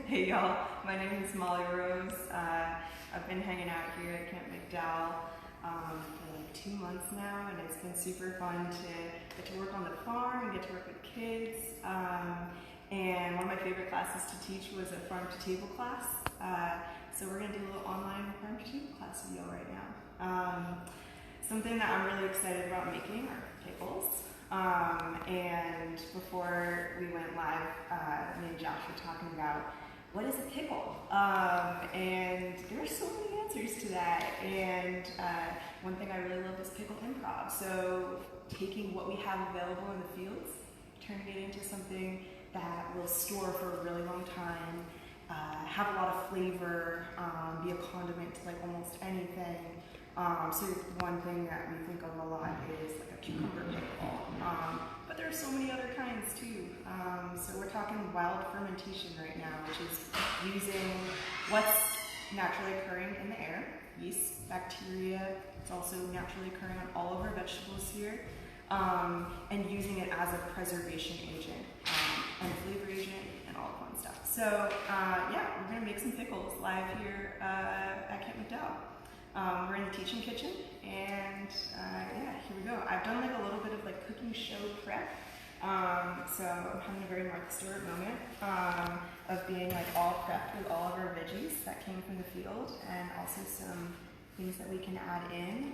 Hey y'all, my name is Mollie Rose. I've been hanging out here at Camp McDowell for like 2 months now, and it's been super fun to get to work on the farm and get to work with kids. And one of my favorite classes to teach was a farm to table class. So we're gonna do a little online farm to table class with y'all right now. Something that I'm really excited about making are pickles. And before we went live, me and Josh were talking about what is a pickle? And there are so many answers to that. And one thing I really love is pickle improv. So taking what we have available in the fields, turning it into something that will store for a really long time, have a lot of flavor, be a condiment to like almost anything. So one thing that we think of a lot is like a cucumber pickle, but there are so many other kinds too. So we're talking wild fermentation right now, which is using what's naturally occurring in the air, yeast, bacteria. It's also naturally occurring on all of our vegetables here, and using it as a preservation agent and flavor agent and all the fun stuff. So yeah, we're gonna make some pickles live here at Camp McDowell. We're in the teaching kitchen, and yeah, here we go. I've done like a little bit of like cooking show prep, so I'm having a very Martha Stewart moment of being like all prepped with all of our veggies that came from the field, and also some things that we can add in.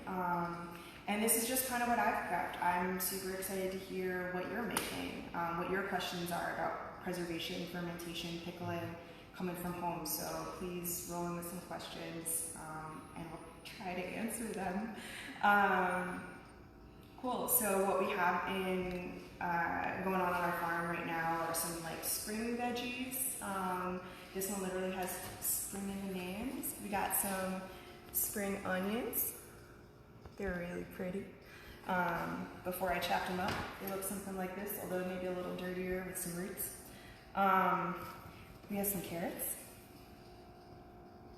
And this is just kind of what I've prepped. I'm super excited to hear what you're making, what your questions are about preservation, fermentation, pickling, coming from home. So please roll in with some questions, and I'll try to answer them. Cool. So what we have in going on our farm right now are some like spring veggies. This one literally has spring in the names. We got some spring onions. They're really pretty. Before I chopped them up, they look something like this, although maybe a little dirtier with some roots. We have some carrots.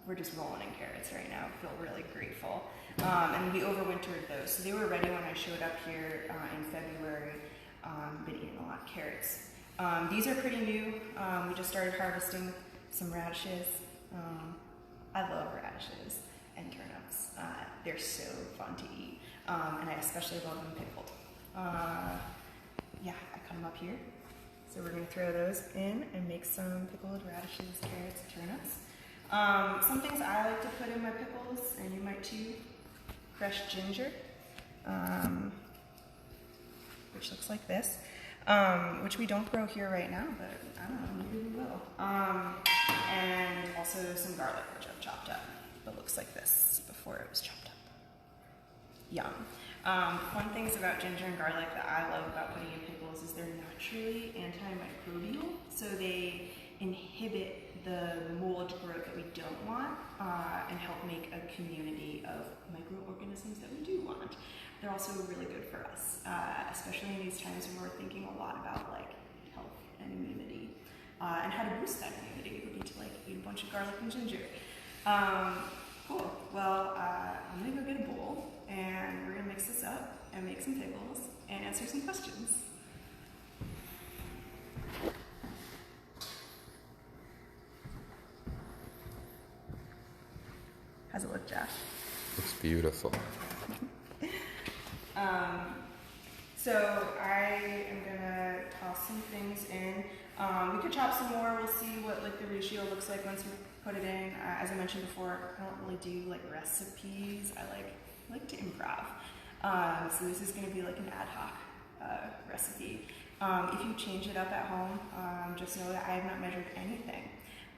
We're just rolling in carrots right now. Feel really grateful. And we overwintered those, so they were ready when I showed up here in February. Been eating a lot of carrots. These are pretty new. We just started harvesting some radishes. I love radishes and turnips. They're so fun to eat, and I especially love them pickled. Yeah, I cut them up here. So we're going to throw those in and make some pickled radishes, carrots, and turnips. Some things I like to put in my pickles, and you might too, fresh ginger, which looks like this, which we don't grow here right now, but I don't know, maybe we will. And also some garlic, which I've chopped up, but looks like this before it was chopped up. Yum. Fun things about ginger and garlic that I love about putting in pickles is they're naturally antimicrobial, so they inhibit the mold growth that we don't want and help make a community of microorganisms that we do want. They're also really good for us, especially in these times when we're thinking a lot about like health and immunity and how to boost that immunity. We need to like eat a bunch of garlic and ginger. Cool. Well, I'm gonna go get a bowl, and we're gonna mix this up and make some pickles and answer some questions. How's it look, Josh? Looks beautiful. So I am gonna toss some things in. We could chop some more. We'll see what like the ratio looks like once we put it in. As I mentioned before, I don't really do like recipes. I like to improv. So this is gonna be like an ad hoc recipe. If you change it up at home, just know that I have not measured anything,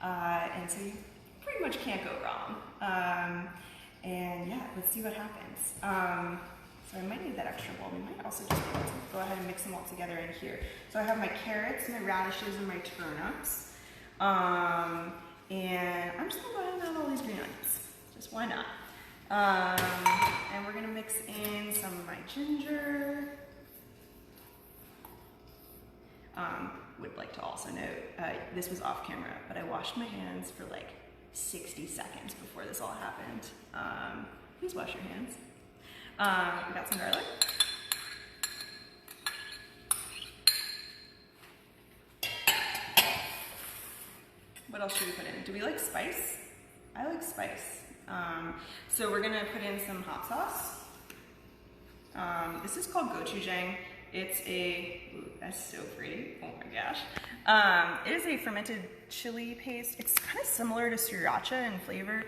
and so you pretty much can't go wrong. And yeah, let's see what happens. So I might need that extra bowl. We might also just be able to go ahead and mix them all together in here. So I have my carrots, my radishes, and my turnips. And I'm just gonna go ahead and add all these green onions. Just why not? And we're gonna mix in some of my ginger. Would like to also note, this was off camera, but I washed my hands for like 60 seconds before this all happened. Please wash your hands. We got some garlic. What else should we put in? Do we like spice? I like spice. So we're gonna put in some hot sauce. This is called gochujang. It's a, ooh, that's so pretty, oh my gosh. It is a fermented chili paste. It's kind of similar to sriracha in flavor.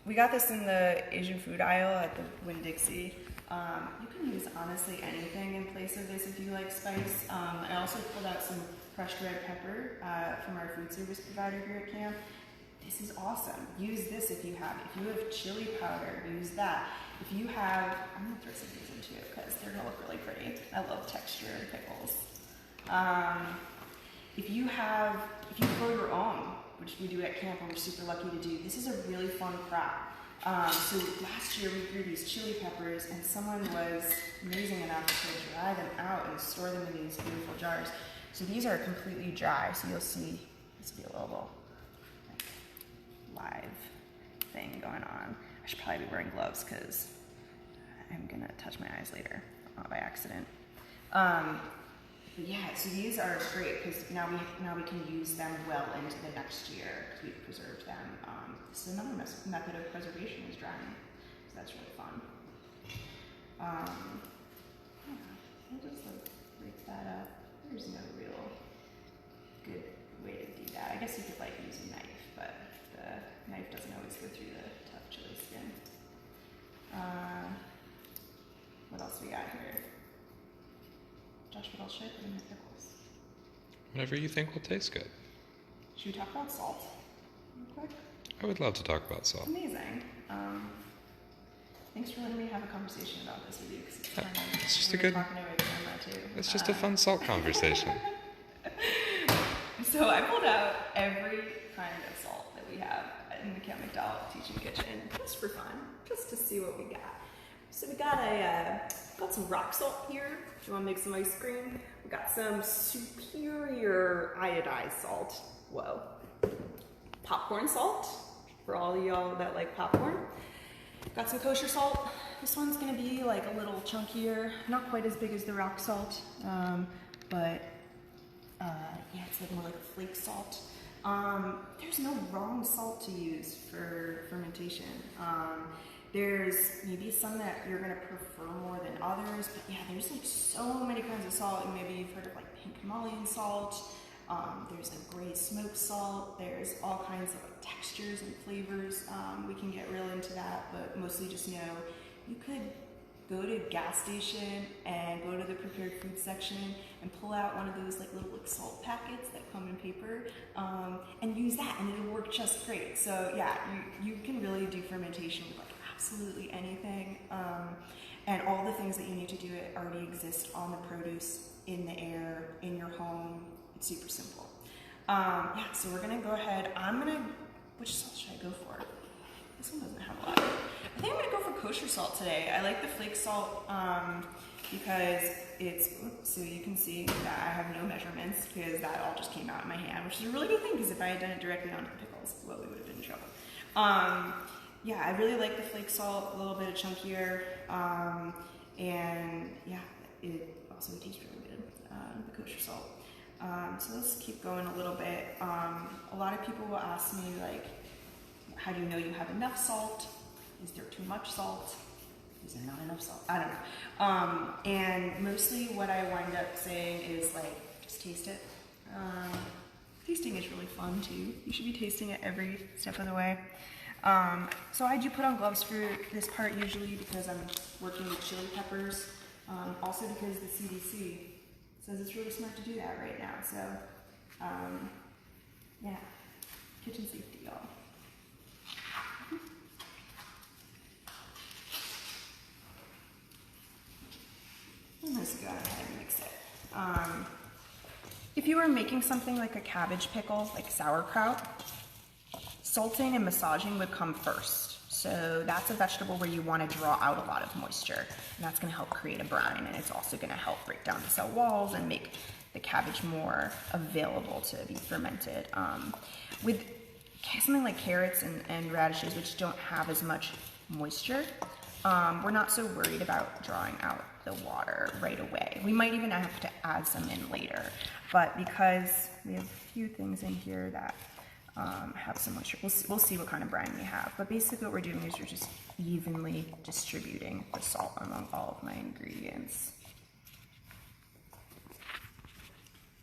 We got this in the Asian food aisle at the Winn-Dixie. You can use honestly anything in place of this if you like spice. I also pulled out some crushed red pepper from our food service provider here at camp. This is awesome. Use this if you have it. If you have chili powder, use that. If you have, I'm gonna throw some of these into it because they're gonna look really pretty. I love texture in pickles. If you grow your own, which we do at camp and we're super lucky to do, this is a really fun crop. So last year we grew these chili peppers and someone was amazing enough to dry them out and store them in these beautiful jars. So these are completely dry, so you'll see, this will be a little live thing going on. I should probably be wearing gloves because I'm gonna touch my eyes later by accident. But yeah, so these are great because now we can use them well into the next year because we've preserved them. This is another method of preservation is drying, so that's really fun. Yeah, we'll just break that up. There's no real good way to do that. I guess you could like use a knife, but the knife doesn't always go through the tough chili skin. What else we got here? Josh, what else should I put in the pickles? Whatever you think will taste good. Should we talk about salt real quick? I would love to talk about salt. Amazing. Thanks for letting me have a conversation about this with you. It's just a good. It's just a fun salt conversation. So I pulled out every kind of salt that we have in the Camp McDowell Teaching Kitchen, just for fun, just to see what we got. So we got some rock salt here. If you want to make some ice cream, we got some superior iodized salt. Whoa. Popcorn salt for all of y'all that like popcorn. Got some kosher salt. This one's gonna be like a little chunkier, not quite as big as the rock salt, but yeah, it's like more like a flake salt. There's no wrong salt to use for fermentation. There's maybe some that you're gonna prefer more than others, but yeah, there's like so many kinds of salt. And maybe you've heard of like pink Himalayan salt. There's like gray smoked salt. There's all kinds of like textures and flavors. We can get real into that, but mostly just know you could go to a gas station and go to the prepared food section and pull out one of those like little like salt packets that come in paper and use that, and it'll work just great. So yeah, you can really do fermentation with like absolutely anything, and all the things that you need to do it already exist on the produce, in the air, in your home. It's super simple. Yeah, so we're gonna go ahead. Which salt should I go for? This one doesn't have a lot. I think I'm gonna go for kosher salt today. I like the flake salt because it's, so you can see that I have no measurements because that all just came out in my hand, which is a really good thing because if I had done it directly onto the pickles, well, we would have been in trouble. Yeah, I really like the flake salt, a little bit of chunkier, and yeah, it also tastes really good, the kosher salt. So let's keep going a little bit. A lot of people will ask me, like, how do you know you have enough salt? Is there too much salt? Is there not enough salt? I don't know. And mostly what I wind up saying is, like, just taste it. Tasting is really fun, too. You should be tasting it every step of the way. So I do put on gloves for this part usually because I'm working with chili peppers. Also because the CDC says it's really smart to do that right now. So, yeah, kitchen safety, y'all. Let's go ahead and mix it. If you were making something like a cabbage pickle, like sauerkraut, salting and massaging would come first. So that's a vegetable where you want to draw out a lot of moisture, and that's going to help create a brine, and it's also going to help break down the cell walls and make the cabbage more available to be fermented. With something like carrots and radishes, which don't have as much moisture, we're not so worried about drawing out the water right away. We might even have to add some in later, but because we have a few things in here that have some moisture, we'll see what kind of brine we have. But basically what we're doing is we're just evenly distributing the salt among all of my ingredients.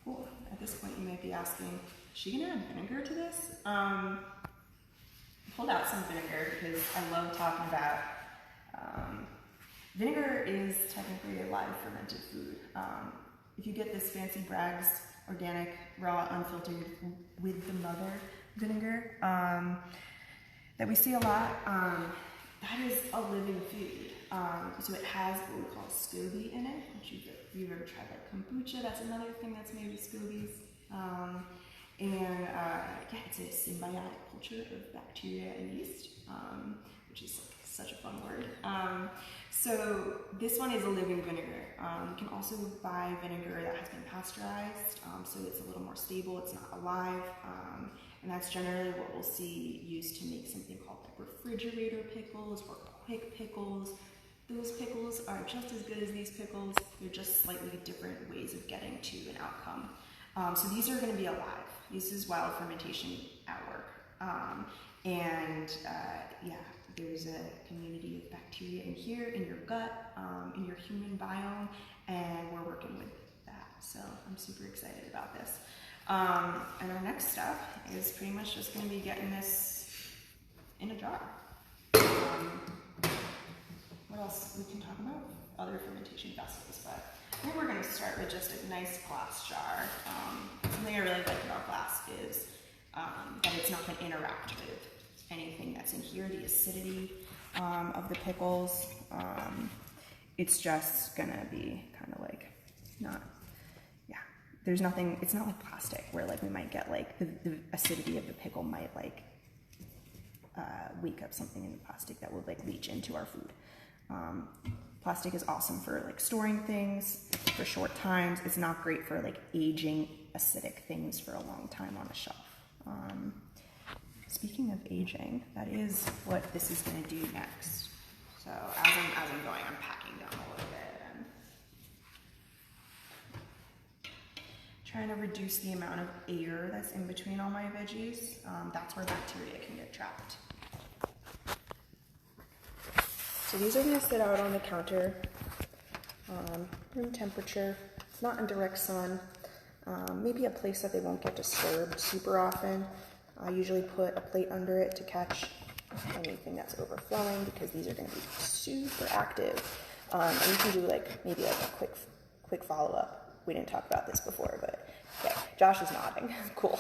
Cool. At this point you might be asking, is she gonna add vinegar to this? I pulled out some vinegar because I love talking about vinegar is technically a live fermented food. If you get this fancy Bragg's organic, raw, unfiltered with the mother vinegar that we see a lot, that is a living food. So it has what we call SCOBY in it, which if you've ever tried like kombucha, that's another thing that's made with SCOBYs. Yeah, it's a symbiotic culture of bacteria and yeast, which is like such a fun word. So this one is a living vinegar. You can also buy vinegar that has been pasteurized, so it's a little more stable, it's not alive, and that's generally what we'll see used to make something called like refrigerator pickles or quick pickles. Those pickles are just as good as these pickles, they're just slightly different ways of getting to an outcome. So these are going to be alive. This is wild fermentation at work. Yeah, there's a community of bacteria in here, in your gut, in your human biome, and we're working with that. So I'm super excited about this. And our next step is pretty much just going to be getting this in a jar. What else we can talk about? Other fermentation vessels, but I think we're going to start with just a nice glass jar. Something I really like about glass is that it's not going to interact with anything that's in here, the acidity of the pickles. It's just going to be kind of like there's nothing, it's not like plastic where like we might get like the acidity of the pickle might like wake up something in the plastic that will like leach into our food. Plastic is awesome for like storing things for short times. It's not great for like aging acidic things for a long time on a shelf. Speaking of aging, that is what this is going to do next. So as I'm going, I'm packing down a little bit and trying to reduce the amount of air that's in between all my veggies. That's where bacteria can get trapped. So these are going to sit out on the counter, room temperature, not in direct sun, maybe a place that they won't get disturbed super often. I usually put a plate under it to catch anything that's overflowing because these are going to be super active. And you can do like maybe like a quick follow-up. We didn't talk about this before, but okay, Josh is nodding. Cool.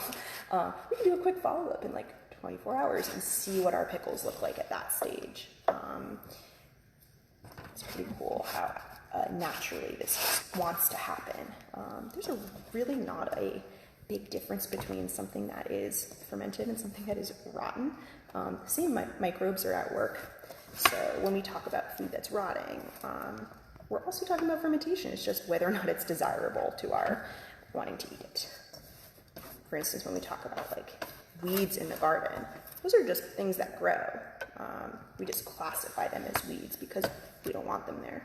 We can do a quick follow-up in like 24 hours and see what our pickles look like at that stage. It's pretty cool how naturally this just wants to happen. There's really not a big difference between something that is fermented and something that is rotten. The same microbes are at work. So when we talk about food that's rotting, we're also talking about fermentation. It's just whether or not it's desirable to our wanting to eat it. For instance, when we talk about like weeds in the garden, those are just things that grow. We just classify them as weeds because we don't want them there.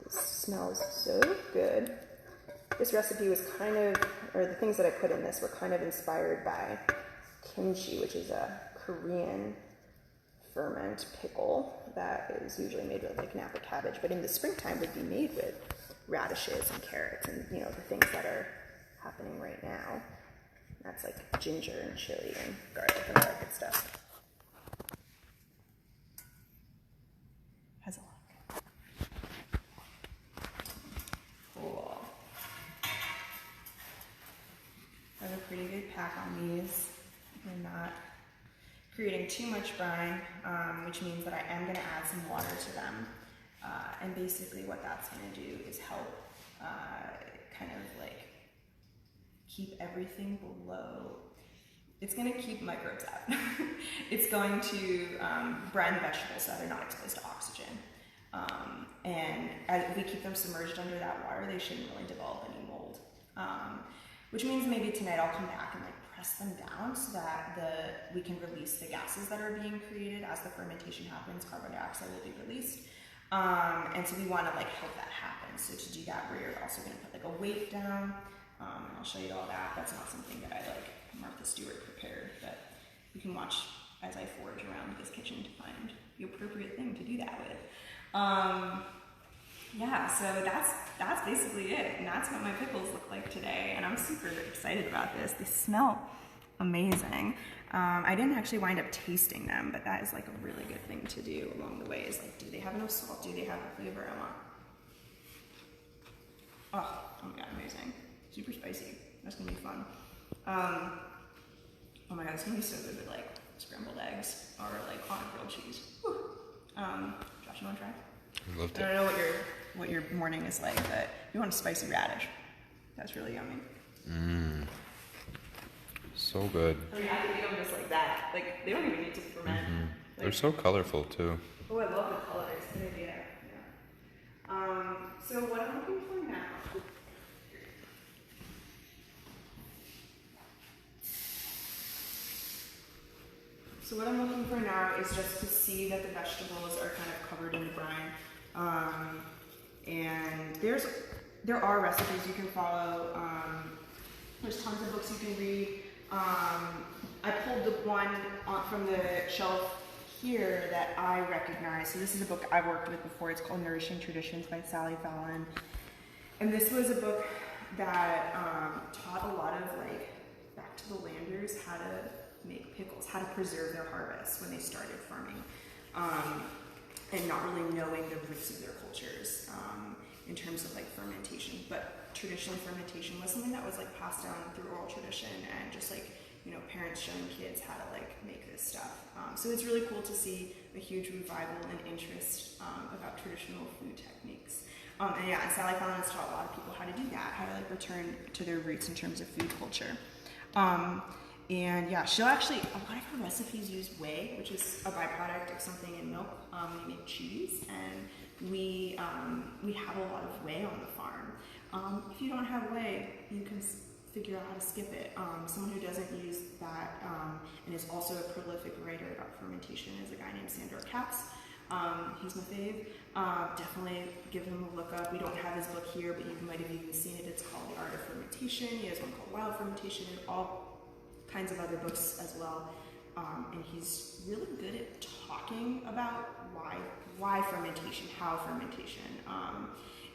This smells so good. This recipe was the things that I put in this were kind of inspired by kimchi, which is a Korean ferment pickle that is usually made with like Napa cabbage, but in the springtime would be made with radishes and carrots and the things that are happening right now. That's like ginger and chili and garlic and all that good stuff. Has a lot. Cool. I have a pretty good pack on these. We're not creating too much brine, which means that I am going to add some water to them. And basically what that's going to do is help kind of like keep everything below. It's going to keep microbes out. It's going to brine the vegetables so they're not exposed to oxygen. And if we keep them submerged under that water, they shouldn't really develop any mold. Which means maybe tonight I'll come back and like press them down so that we can release the gases that are being created as the fermentation happens. Carbon dioxide will be released. And so we want to like help that happen. So to do that, we're also going to put like a weight down. And I'll show you all that. That's not something that I like Martha Stewart prepared, but you can watch as I forage around this kitchen to find the appropriate thing to do that with. Yeah, so that's basically it, and that's what my pickles look like today, and I'm super excited about this. They smell amazing. I didn't actually wind up tasting them, but that is like a really good thing to do along the way, is like, do they have enough salt? Do they have the flavor I want? Oh my god, amazing. Super spicy. That's gonna be fun. Oh my god, it's gonna be so good with like scrambled eggs or like on a grilled cheese. Whew. Josh, you wanna try? I loved it. I don't know what your morning is like, but you want a spicy radish. That's really yummy. So good. I mean, I can eat them just like that. Like, they don't even need to ferment. Like, they're so colorful too. Oh, I love the colors. Good idea. Yeah. So what I'm looking for now. So what I'm looking for now is just to see that the vegetables are kind of covered in the brine. And there are recipes you can follow. There's tons of books you can read. I pulled the one from the shelf here that I recognize. So this is a book I've worked with before. It's called Nourishing Traditions by Sally Fallon. And this was a book that taught a lot of like back to the landers how to make pickles, how to preserve their harvests when they started farming, and not really knowing the roots of their cultures in terms of like fermentation. But traditionally, fermentation was something that was like passed down through oral tradition, and just like, you know, parents showing kids how to like make this stuff. So it's really cool to see a huge revival and interest about traditional food techniques. And yeah, and Sally Fallon has taught a lot of people how to do that, how to like return to their roots in terms of food culture. And yeah, she'll actually, a lot of her recipes use whey, which is a byproduct of something in milk when you make cheese, and we have a lot of whey on the farm. If you don't have whey, you can figure out how to skip it. Someone who doesn't use that and is also a prolific writer about fermentation is a guy named Sandor Katz. He's my fave. Definitely give him a look up. We don't have his book here, but you might have even seen it. It's called The Art of Fermentation. He has one called Wild Fermentation, and all kinds of other books as well. And he's really good at talking about why fermentation, how fermentation,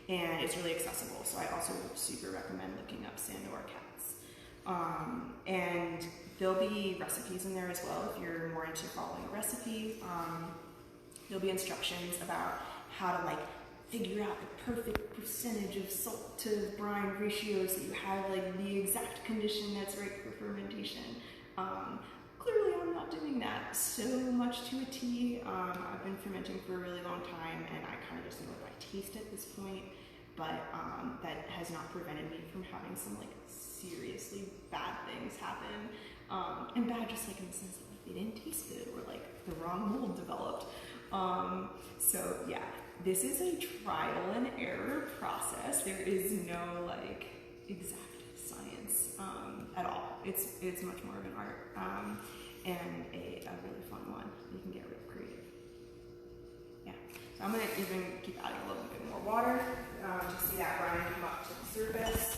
and it's really accessible. So I also super recommend looking up Sandor Katz. And there'll be recipes in there as well if you're more into following a recipe. There'll be instructions about how to like figure out the perfect percentage of salt to brine ratios, that you have like the exact condition that's right for fermentation. Clearly I'm not doing that so much to a T. I've been fermenting for a really long time, and I kind of just know what I taste at this point, but that has not prevented me from having some like seriously bad things happen. And bad just like in the sense that like, they didn't taste good, or like the wrong mold developed. So yeah, this is a trial and error process. There is no like exact science at all. It's much more of an art and a really fun one. You can get real creative. Yeah. So I'm gonna even keep adding a little bit more water to see that brine come up to the surface.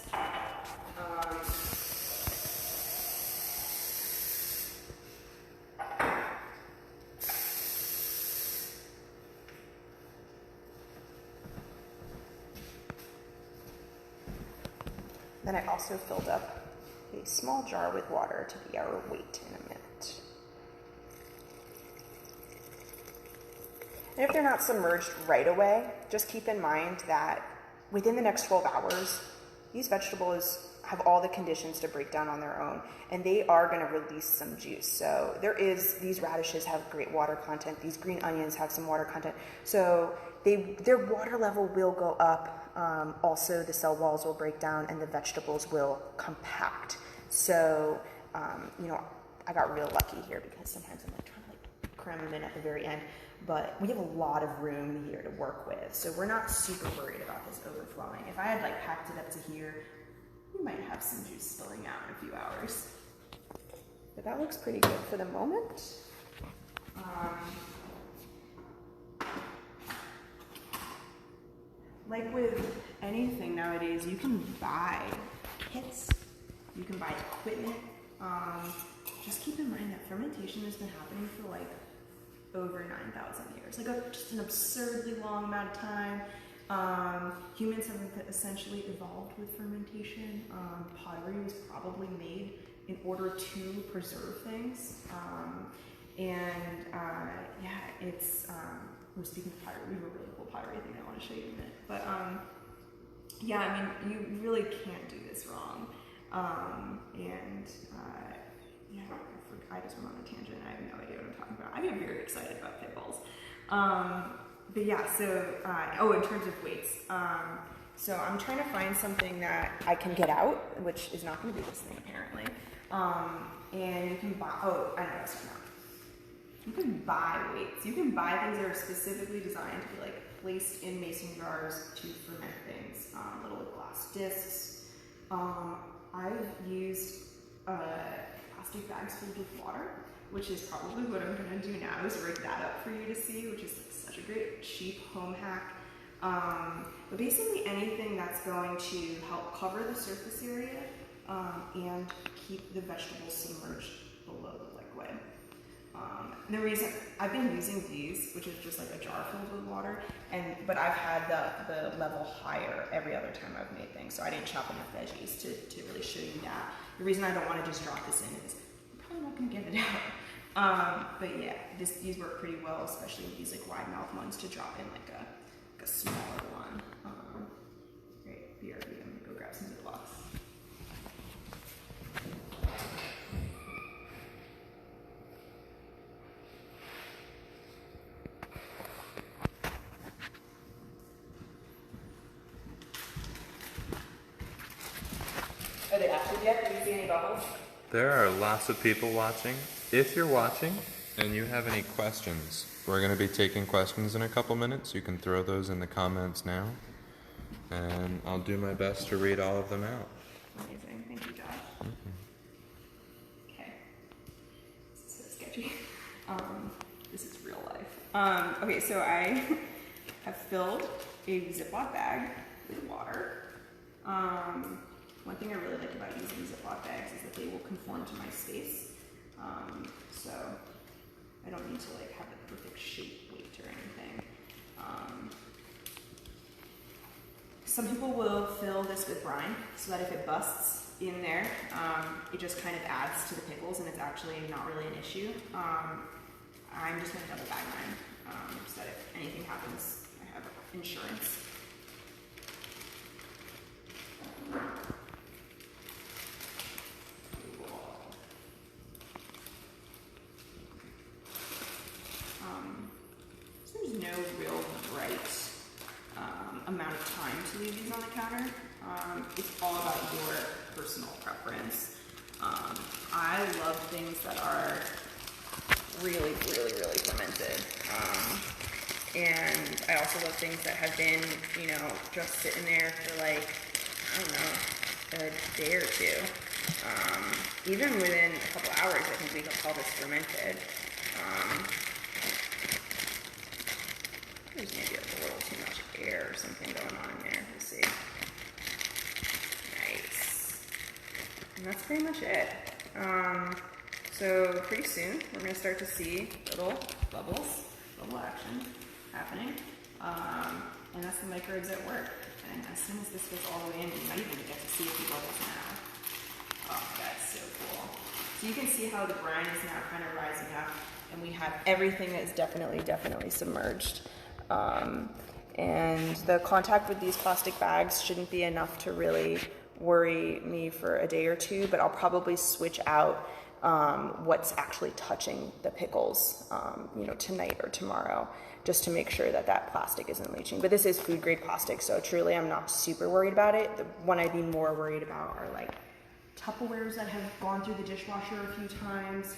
Then I also filled up a small jar with water to be our weight in a minute. And if they're not submerged right away, just keep in mind that within the next 12 hours, these vegetables have all the conditions to break down on their own, and they are going to release some juice. So these radishes have great water content, these green onions have some water content, so their water level will go up. Also, the cell walls will break down and the vegetables will compact. So, I got real lucky here because sometimes I'm like trying to like cram them in at the very end, but we have a lot of room here to work with. So we're not super worried about this overflowing. If I had like packed it up to here, we might have some juice spilling out in a few hours. But that looks pretty good for the moment. Like with anything nowadays, you can buy kits, you can buy equipment. Just keep in mind that fermentation has been happening for like over 9,000 years, like just an absurdly long amount of time. Humans have essentially evolved with fermentation. Pottery was probably made in order to preserve things. Yeah, it's, we're speaking of pottery, we have a really cool pottery thing I want to show you in a minute. But yeah, I mean, you really can't do this wrong. Yeah, I just went on a tangent. I have no idea what I'm talking about. I get very excited about pickles. But yeah, so, in terms of weights, so I'm trying to find something that I can get out, which is not going to be this thing apparently. And you can buy, I know what's going on. You can buy weights. You can buy things that are specifically designed to be like placed in mason jars to ferment things, little glass discs. I've used plastic bags filled with water, which is probably what I'm going to do now, is rig that up for you to see, which is such a great cheap home hack. But basically anything that's going to help cover the surface area and keep the vegetables submerged below the liquid. The reason I've been using these, which is just like a jar filled with water, but I've had the level higher every other time I've made things, so I didn't chop enough veggies to really show you that. The reason I don't want to just drop this in is I'm probably not going to get it out. But yeah, these work pretty well, especially with these like wide mouth ones to drop in like a smaller one. Great, BRB, I'm going to go grab some Ziplocs. Are they active yet? Do you see any bubbles? There are lots of people watching. If you're watching and you have any questions, we're going to be taking questions in a couple minutes. You can throw those in the comments now, and I'll do my best to read all of them out. Amazing. Thank you, Josh. Okay. This is so sketchy. This is real life. Okay, so I have filled a Ziploc bag with water. One thing I really like about using Ziploc bags is that they will conform to my space. So I don't need to like have the perfect shape, weight, or anything. Some people will fill this with brine so that if it busts in there, it just kind of adds to the pickles and it's actually not really an issue. I'm just going to double bag mine so that if anything happens, I have insurance. There's no real right amount of time to leave these on the counter. It's all about your personal preference. I love things that are really, really, really fermented. And I also love things that have been, just sitting there for like, I don't know, a day or two. Even within a couple hours, I think we can call this fermented. There's maybe like a little too much air or something going on in there. We'll see. Nice. And that's pretty much it. So pretty soon, we're going to start to see little bubbles, bubble action happening. And that's the microbes at work. And as soon as this goes all the way in, you might even get to see a few bubbles now. Oh, that's so cool. So you can see how the brine is now kind of rising up, and we have everything that is definitely submerged. And the contact with these plastic bags shouldn't be enough to really worry me for a day or two, but I'll probably switch out what's actually touching the pickles, tonight or tomorrow, just to make sure that plastic isn't leaching. But this is food grade plastic, so truly I'm not super worried about it. The one I'd be more worried about are like Tupperwares that have gone through the dishwasher a few times.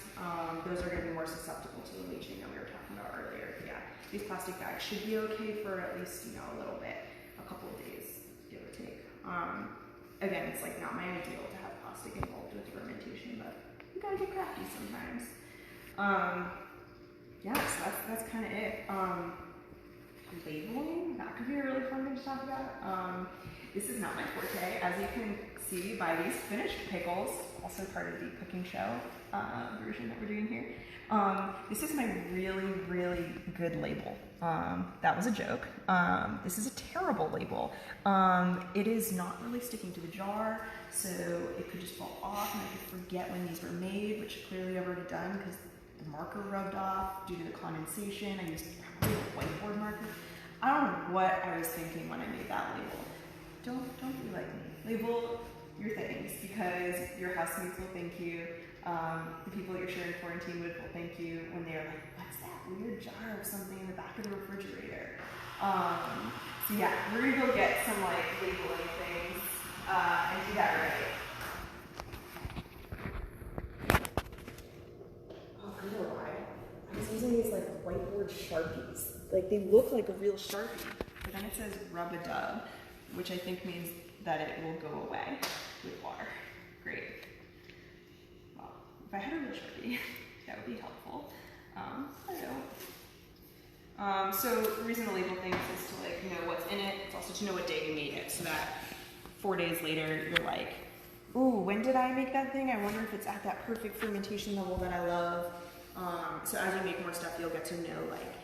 Those are going to be more susceptible to the leaching that we were talking about earlier. But yeah, these plastic bags should be okay for at least, a little bit, a couple of days, give or take. Again, it's like not my ideal to have plastic involved with fermentation, but you gotta get crafty sometimes. Yeah, so that's kind of it. Labeling, that could be a really fun thing to talk about. This is not my forte. As you can see by these finished pickles, also part of the cooking show version that we're doing here. This is my really, really good label. That was a joke. This is a terrible label. It is not really sticking to the jar, so it could just fall off and I could forget when these were made, which clearly I've already done because the marker rubbed off due to the condensation. I used probably a whiteboard marker. I don't know what I was thinking when I made that label. Don't be like me. Label your things because your housemates will thank you. The people that you're sharing quarantine with will thank you when they're like, what's that weird jar of something in the back of the refrigerator? So yeah, we're gonna go get some like labeling things and do that right. Oh, I know why. I was using these like whiteboard Sharpies. Like they look like a real Sharpie, but then it says rub-a-dub, which I think means that it will go away with water. Great. Well, if I had a real Sharpie, that would be helpful. I don't. So the reason to label things is to like know what's in it. It's also to know what day you made it, so that 4 days later you're like, ooh, when did I make that thing? I wonder if it's at that perfect fermentation level that I love. So as you make more stuff, you'll get to know like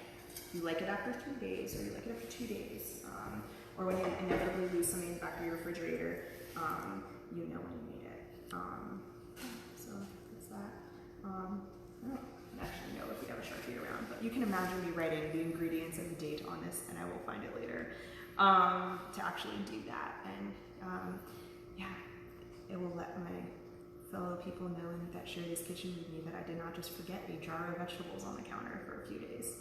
you like it after 3 days, or you like it after 2 days, or when you inevitably lose something in the back of your refrigerator, you know when you made it. So that's that. I don't actually know if we have a Sharpie around, but you can imagine me writing the ingredients and the date on this, and I will find it later to actually do that. And yeah, it will let my fellow people know that share this kitchen with me that I did not just forget a jar of vegetables on the counter for a few days.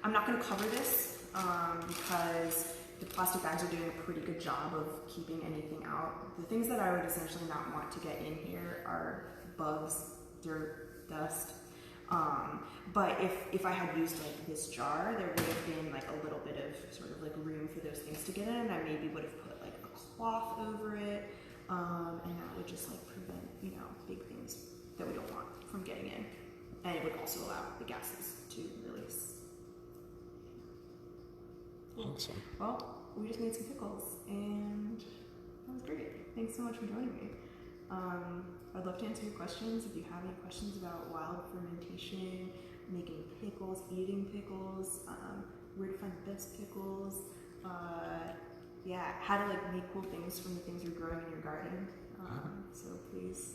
I'm not going to cover this because the plastic bags are doing a pretty good job of keeping anything out. The things that I would essentially not want to get in here are bugs, dirt, dust. But if I had used like this jar, there would have been like a little bit of sort of like room for those things to get in. I maybe would have put like a cloth over it, and that would just like prevent, you know, big things that we don't want from getting in. And it would also allow the gases to release. Awesome. Well, we just made some pickles, and that was great. Thanks so much for joining me. I'd love to answer your questions. If you have any questions about wild fermentation, making pickles, eating pickles, where to find the best pickles, yeah, how to like make cool things from the things you're growing in your garden. So please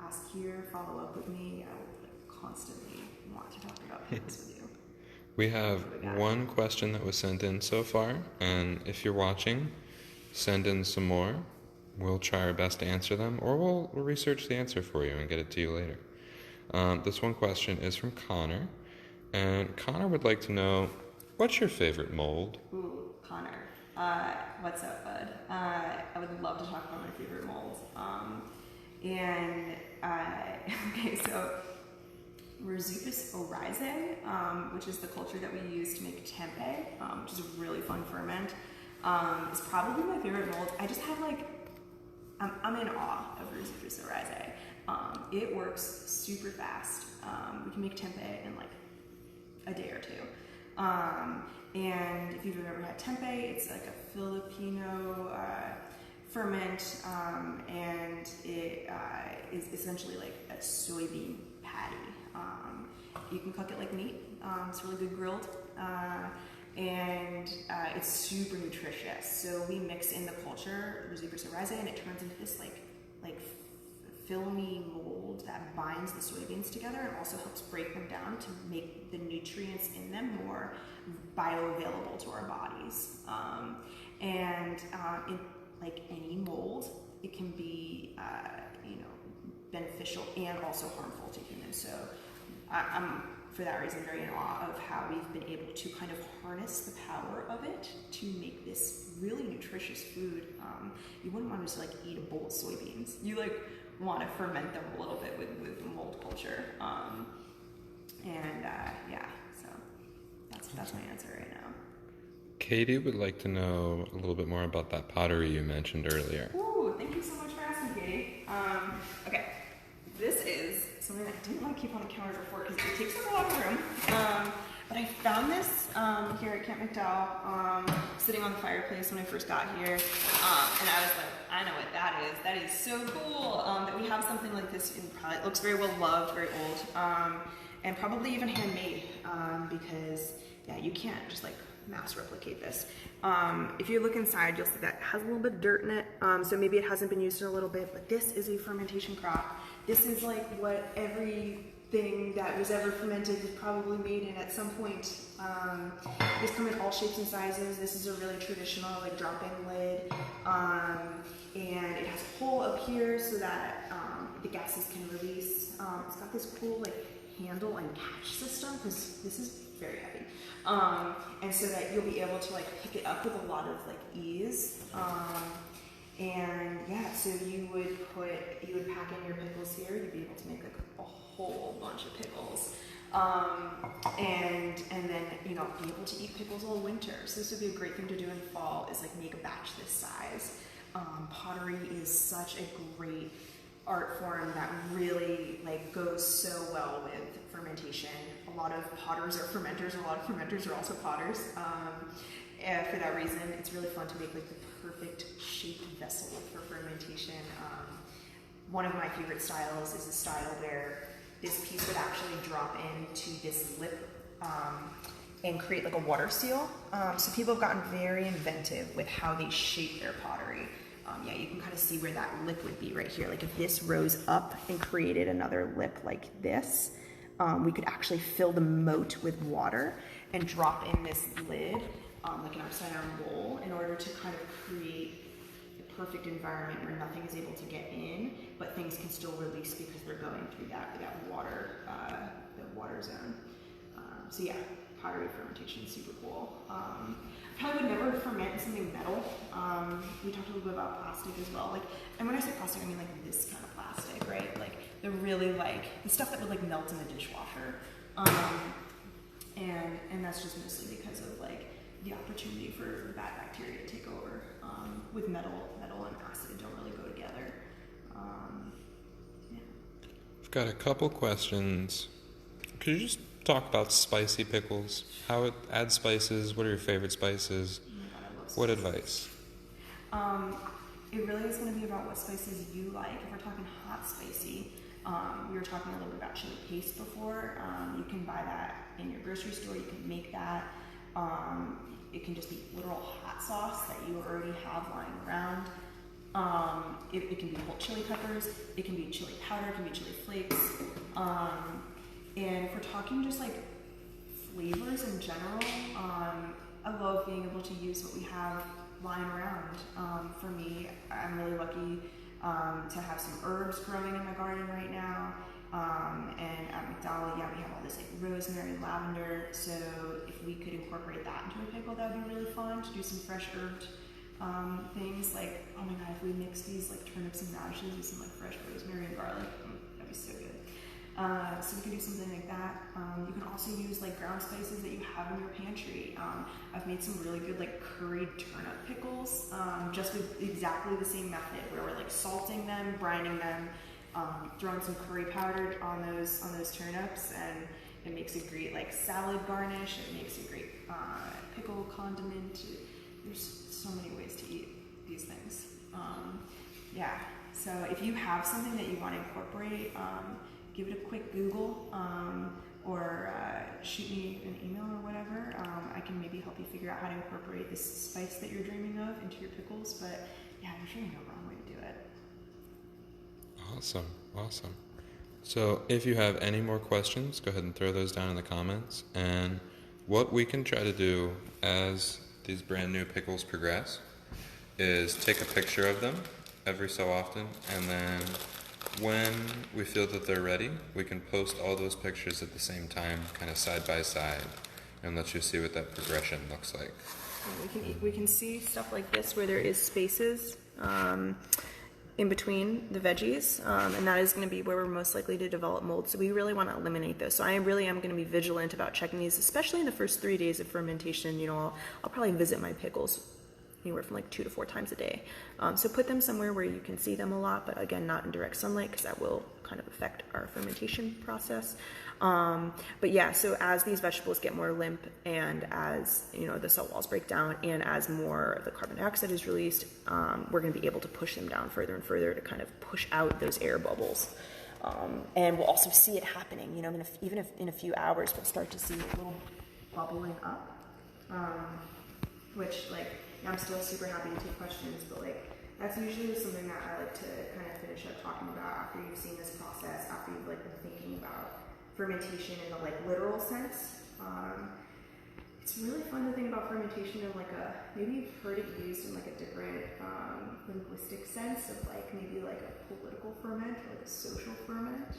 ask here, follow up with me. I will constantly want to talk about pickles with you. We have one question that was sent in so far, and if you're watching, send in some more. We'll try our best to answer them, or we'll research the answer for you and get it to you later. This one question is from Connor, and Connor would like to know, what's your favorite mold? Ooh, Connor. What's up, bud? I would love to talk about my favorite molds. Okay, so Rhizopus oryzae, which is the culture that we use to make tempeh, which is a really fun ferment, is probably my favorite mold. I just have like, I'm in awe of Rhizopus oryzae. It works super fast. We can make tempeh in like a day or two. And if you've ever had tempeh, it's like a Filipino ferment, and it is essentially like a soybean patty. You can cook it like meat. It's really good grilled, and it's super nutritious. So we mix in the culture, Rhizopus oryzae, and it turns into this like filmy mold that binds the soybeans together and also helps break them down to make the nutrients in them more bioavailable to our bodies. In like any mold, it can be beneficial and also harmful to humans. So I'm, for that reason, very in awe of how we've been able to kind of harness the power of it to make this really nutritious food. You wouldn't want to just like eat a bowl of soybeans. You like want to ferment them a little bit with the mold culture. Yeah, so that's my answer right now. Katie would like to know a little bit more about that pottery you mentioned earlier. Ooh, thank you so much for asking, Katie. Okay, this is something that I didn't want to keep on the counter before because it takes up a lot of room. But I found this here at Camp McDowell, sitting on the fireplace when I first got here, and I was like, I know what that is. That is so cool that we have something like this. It looks very well loved, very old, and probably even handmade because yeah, you can't just like mass replicate this. If you look inside, you'll see that it has a little bit of dirt in it, so maybe it hasn't been used in a little bit, but this is a fermentation crop. This is like what everything that was ever fermented was probably made in at some point. These come in all shapes and sizes. This is a really traditional like drop-in lid, and it has a hole up here so that the gases can release. It's got this cool like handle and catch system because this is very heavy, and so that you'll be able to like pick it up with a lot of like ease. And yeah, so you would pack in your pickles here. You'd be able to make like a whole bunch of pickles, and then be able to eat pickles all winter. So this would be a great thing to do in the fall. Is like make a batch this size. Pottery is such a great art form that really like goes so well with fermentation. A lot of potters are fermenters. A lot of fermenters are also potters. And for that reason, it's really fun to make like the perfect shaped vessel for fermentation. One of my favorite styles is a style where this piece would actually drop into this lip and create like a water seal. So people have gotten very inventive with how they shape their pottery. Yeah, you can kind of see where that lip would be right here. Like if this rose up and created another lip like this, we could actually fill the moat with water and drop in this lid, like an upside down bowl, in order to kind of create the perfect environment where nothing is able to get in, but things can still release because they're going through that water, the water zone. So yeah, pottery fermentation is super cool. I probably would never ferment something metal. We talked a little bit about plastic as well. Like, and when I say plastic, I mean like this kind of plastic, right? Like the really like the stuff that would like melt in a dishwasher. And that's just mostly because of like the opportunity for bad bacteria to take over. With metal and acid don't really go together. Yeah. I've got a couple questions. Could you just talk about spicy pickles? How it adds spices? What are your favorite spices? Oh my God, I love spices. What advice? It really is going to be about what spices you like. If we're talking hot spicy, we were talking a little bit about chili paste before. You can buy that in your grocery store. You can make that. It can just be literal hot sauce that you already have lying around. It can be whole chili peppers. It can be chili powder. It can be chili flakes. And if we're talking just like flavors in general, I love being able to use what we have lying around. For me, I'm really lucky to have some herbs growing in my garden right now. And at McDowell, yeah, we have all this like rosemary, lavender. So if we could incorporate that into a pickle, that would be really fun to do some fresh herbed things. Like, oh my God, if we mix these like turnips and radishes with some like fresh rosemary and garlic, that'd be so good. So we could do something like that. You can also use like ground spices that you have in your pantry. I've made some really good like curried turnip pickles, just with exactly the same method where we're like salting them, brining them, throwing some curry powder on those turnips, and it makes a great like salad garnish. It makes a great pickle condiment. There's so many ways to eat these things. Yeah. So if you have something that you want to incorporate, give it a quick Google, or shoot me an email or whatever. I can maybe help you figure out how to incorporate this spice that you're dreaming of into your pickles. But yeah, there's really no wrong way to do it. Awesome. So if you have any more questions, go ahead and throw those down in the comments. And what we can try to do as these brand new pickles progress is take a picture of them every so often, and then when we feel that they're ready, we can post all those pictures at the same time, kind of side by side, and let you see what that progression looks like. We can see stuff like this where there is spaces in between the veggies, and that is going to be where we're most likely to develop mold. So we really want to eliminate those. So I really am going to be vigilant about checking these, especially in the first 3 days of fermentation. I'll probably visit my pickles anywhere from like 2 to 4 times a day. So put them somewhere where you can see them a lot, but again, not in direct sunlight because that will kind of affect our fermentation process. But yeah, so as these vegetables get more limp and as, you know, the cell walls break down and as more of the carbon dioxide is released, we're going to be able to push them down further and further to kind of push out those air bubbles. And we'll also see it happening, you know, even if in a few hours we'll start to see a little bubbling up, which, like, I'm still super happy to take questions, but like that's usually something that I like to kind of finish up talking about after you've seen this process, after you've like been thinking about fermentation in the like literal sense. It's really fun to think about fermentation in like a, maybe you've heard it used in like a different linguistic sense of like maybe like a political ferment or like a social ferment.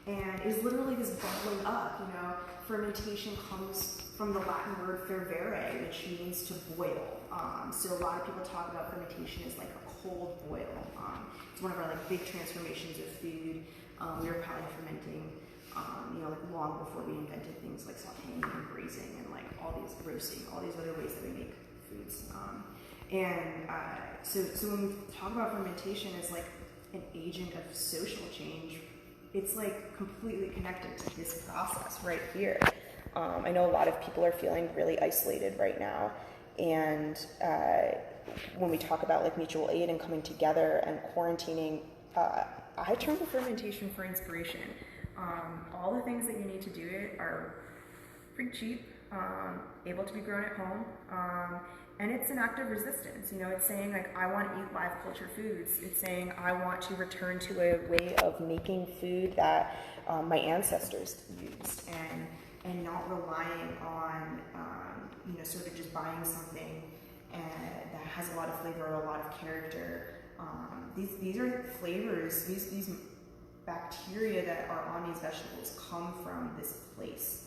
And it's literally this bubbling up, you know. Fermentation comes from the Latin word fervere, which means to boil. So a lot of people talk about fermentation as like a cold boil. It's one of our like big transformations of food. We were probably fermenting, you know, like long before we invented things like sauteing and braising and like all these roasting, all these other ways that we make foods. So when we talk about fermentation as like an agent of social change, it's like completely connected to this process right here. I know a lot of people are feeling really isolated right now, and when we talk about like mutual aid and coming together and quarantining, I turn to fermentation for inspiration. All the things that you need to do it are pretty cheap, able to be grown at home, and it's an act of resistance. You know, it's saying like, I want to eat live culture foods. It's saying I want to return to a way of making food that my ancestors used, and not relying on, you know, sort of just buying something that has a lot of flavor or a lot of character. These are flavors, these bacteria that are on these vegetables come from this place.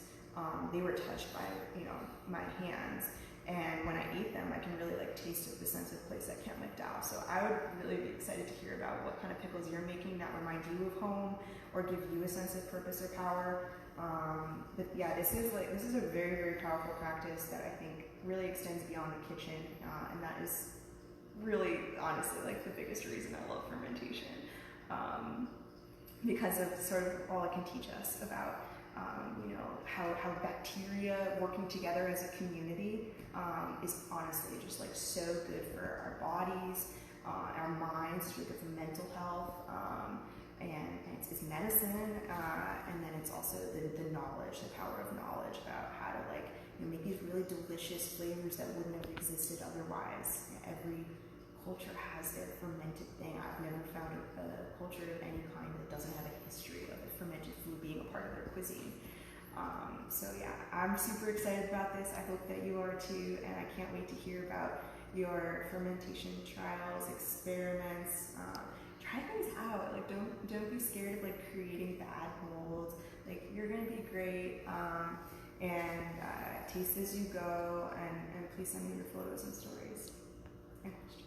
They were touched by, you know, my hands. And when I eat them, I can really like taste the sense of place at Camp McDowell. So I would really be excited to hear about what kind of pickles you're making that remind you of home or give you a sense of purpose or power. But yeah, this is a very, very powerful practice that I think really extends beyond the kitchen, and that is really, honestly, like the biggest reason I love fermentation, because of sort of all it can teach us about, you know, how bacteria working together as a community is honestly just like so good for our bodies, our minds, it's really good for mental health, and it's medicine, and then it's also the knowledge, the power of knowledge about how to like, you know, make these really delicious flavors that wouldn't have existed otherwise. You know, every culture has their fermented thing. I've never found a culture of any kind that doesn't have a history of a fermented food being a part of their cuisine. So yeah, I'm super excited about this. I hope that you are too, and I can't wait to hear about your fermentation trials, experiments. Try things out. Like don't be scared of like creating bad molds. Like you're gonna be great. And taste as you go, and please send me your photos and stories and questions.